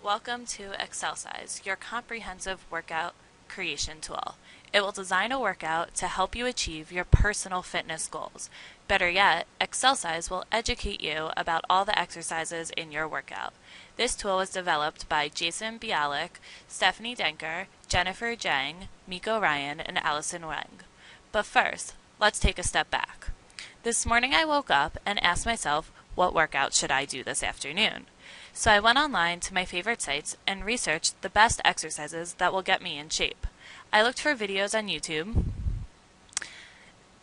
Welcome to Excelcise, your comprehensive workout creation tool. It will design a workout to help you achieve your personal fitness goals. Better yet, Excelcise will educate you about all the exercises in your workout. This tool was developed by Jason Bialik, Stephanie Denker, Jennifer Jang, Miko Ryan, and Allison Wang. But first, let's take a step back. This morning I woke up and asked myself, what workout should I do this afternoon? So I went online to my favorite sites and researched the best exercises that will get me in shape. I looked for videos on YouTube.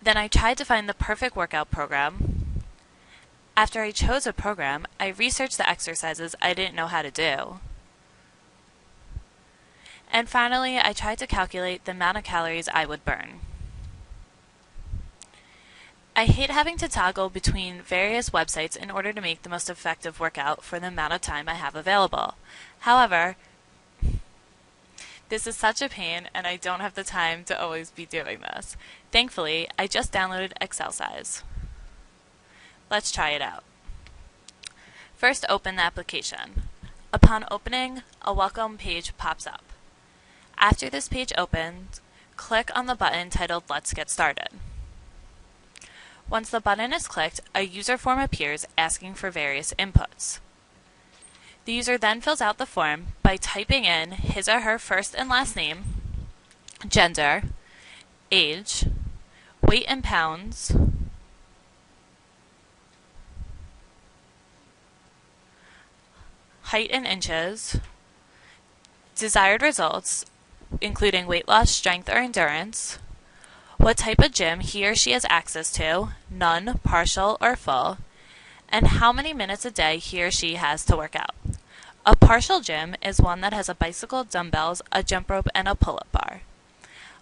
Then I tried to find the perfect workout program. After I chose a program, I researched the exercises I didn't know how to do. And finally, I tried to calculate the amount of calories I would burn. I hate having to toggle between various websites in order to make the most effective workout for the amount of time I have available. However, this is such a pain and I don't have the time to always be doing this. Thankfully, I just downloaded Excelcise. Let's try it out. First, open the application. Upon opening, a welcome page pops up. After this page opens, click on the button titled Let's Get Started. Once the button is clicked, a user form appears asking for various inputs. The user then fills out the form by typing in his or her first and last name, gender, age, weight in pounds, height in inches, desired results, including weight loss, strength, or endurance, what type of gym he or she has access to, none, partial, or full, and how many minutes a day he or she has to work out. A partial gym is one that has a bicycle, dumbbells, a jump rope, and a pull-up bar.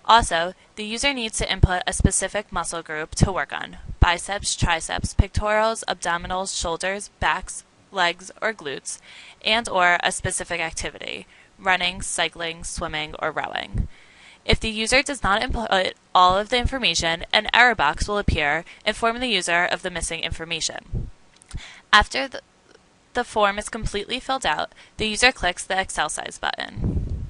Also, the user needs to input a specific muscle group to work on: biceps, triceps, pectorals, abdominals, shoulders, backs, legs, or glutes, and/or a specific activity: running, cycling, swimming, or rowing. If the user does not input all of the information, an error box will appear informing the user of the missing information. After the form is completely filled out, the user clicks the Excelcise button.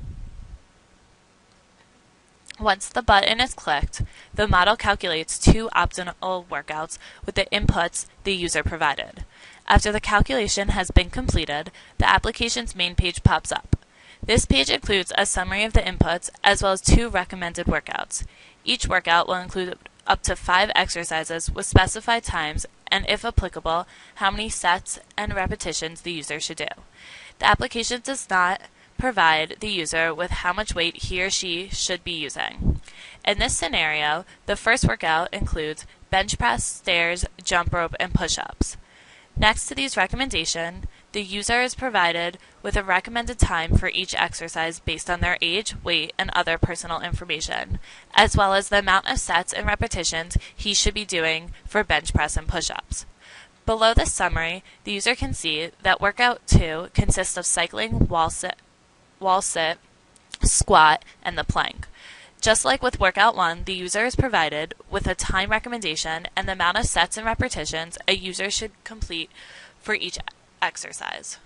Once the button is clicked, the model calculates 2 optimal workouts with the inputs the user provided. After the calculation has been completed, the application's main page pops up. This page includes a summary of the inputs as well as 2 recommended workouts. Each workout will include up to 5 exercises with specified times and, if applicable, how many sets and repetitions the user should do. The application does not provide the user with how much weight he or she should be using. In this scenario, the first workout includes bench press, stairs, jump rope, and push-ups. Next to these recommendations, the user is provided with a recommended time for each exercise based on their age, weight, and other personal information, as well as the amount of sets and repetitions he should be doing for bench press and push-ups. Below this summary, the user can see that workout 2 consists of cycling, wall sit, squat, and the plank. Just like with workout 1, the user is provided with a time recommendation and the amount of sets and repetitions a user should complete for each exercise.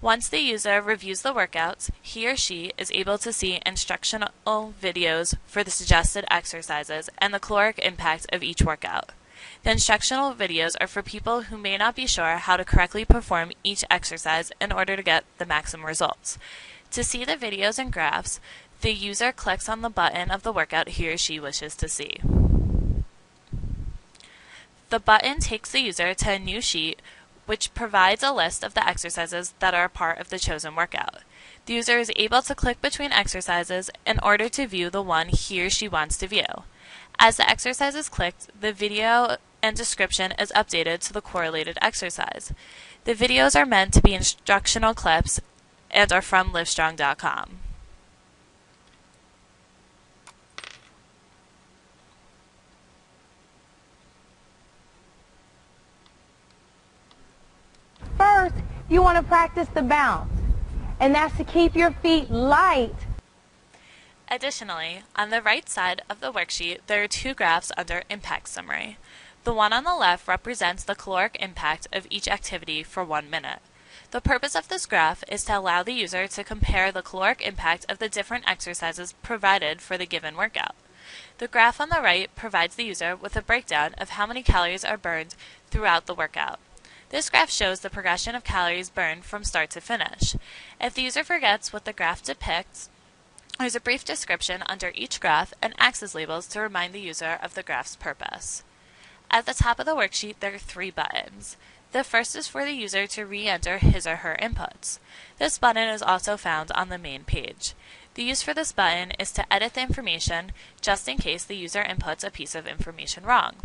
Once the user reviews the workouts, he or she is able to see instructional videos for the suggested exercises and the caloric impact of each workout. The instructional videos are for people who may not be sure how to correctly perform each exercise in order to get the maximum results. To see the videos and graphs, the user clicks on the button of the workout he or she wishes to see. The button takes the user to a new sheet which provides a list of the exercises that are a part of the chosen workout. The user is able to click between exercises in order to view the one he or she wants to view. As the exercise is clicked, the video and description is updated to the correlated exercise. The videos are meant to be instructional clips and are from livestrong.com. First, you want to practice the bounce, and that's to keep your feet light. Additionally, on the right side of the worksheet, there are 2 graphs under Impact Summary. The one on the left represents the caloric impact of each activity for 1 minute. The purpose of this graph is to allow the user to compare the caloric impact of the different exercises provided for the given workout. The graph on the right provides the user with a breakdown of how many calories are burned throughout the workout. This graph shows the progression of calories burned from start to finish. If the user forgets what the graph depicts, there's a brief description under each graph and axis labels to remind the user of the graph's purpose. At the top of the worksheet, there are 3 buttons. The first is for the user to re-enter his or her inputs. This button is also found on the main page. The use for this button is to edit the information just in case the user inputs a piece of information wrong.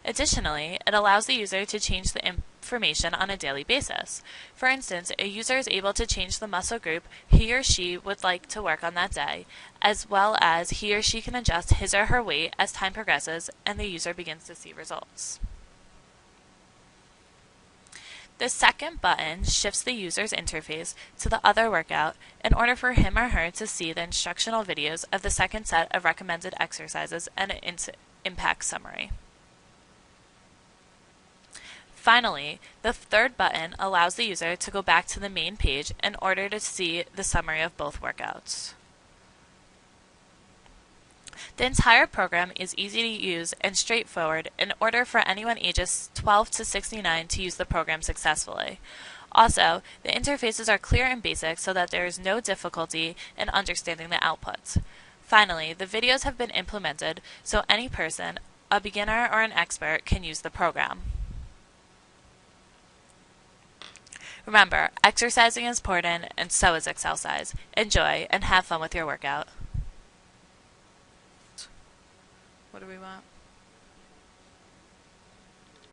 Additionally, it allows the user to change the information on a daily basis. For instance, a user is able to change the muscle group he or she would like to work on that day, as well as he or she can adjust his or her weight as time progresses and the user begins to see results. The second button shifts the user's interface to the other workout in order for him or her to see the instructional videos of the second set of recommended exercises and an impact summary. Finally, the third button allows the user to go back to the main page in order to see the summary of both workouts. The entire program is easy to use and straightforward in order for anyone ages 12 to 69 to use the program successfully. Also, the interfaces are clear and basic so that there is no difficulty in understanding the outputs. Finally, the videos have been implemented so any person, a beginner or an expert, can use the program. Remember, exercising is important and so is Excelcise. Enjoy and have fun with your workout. What do we want?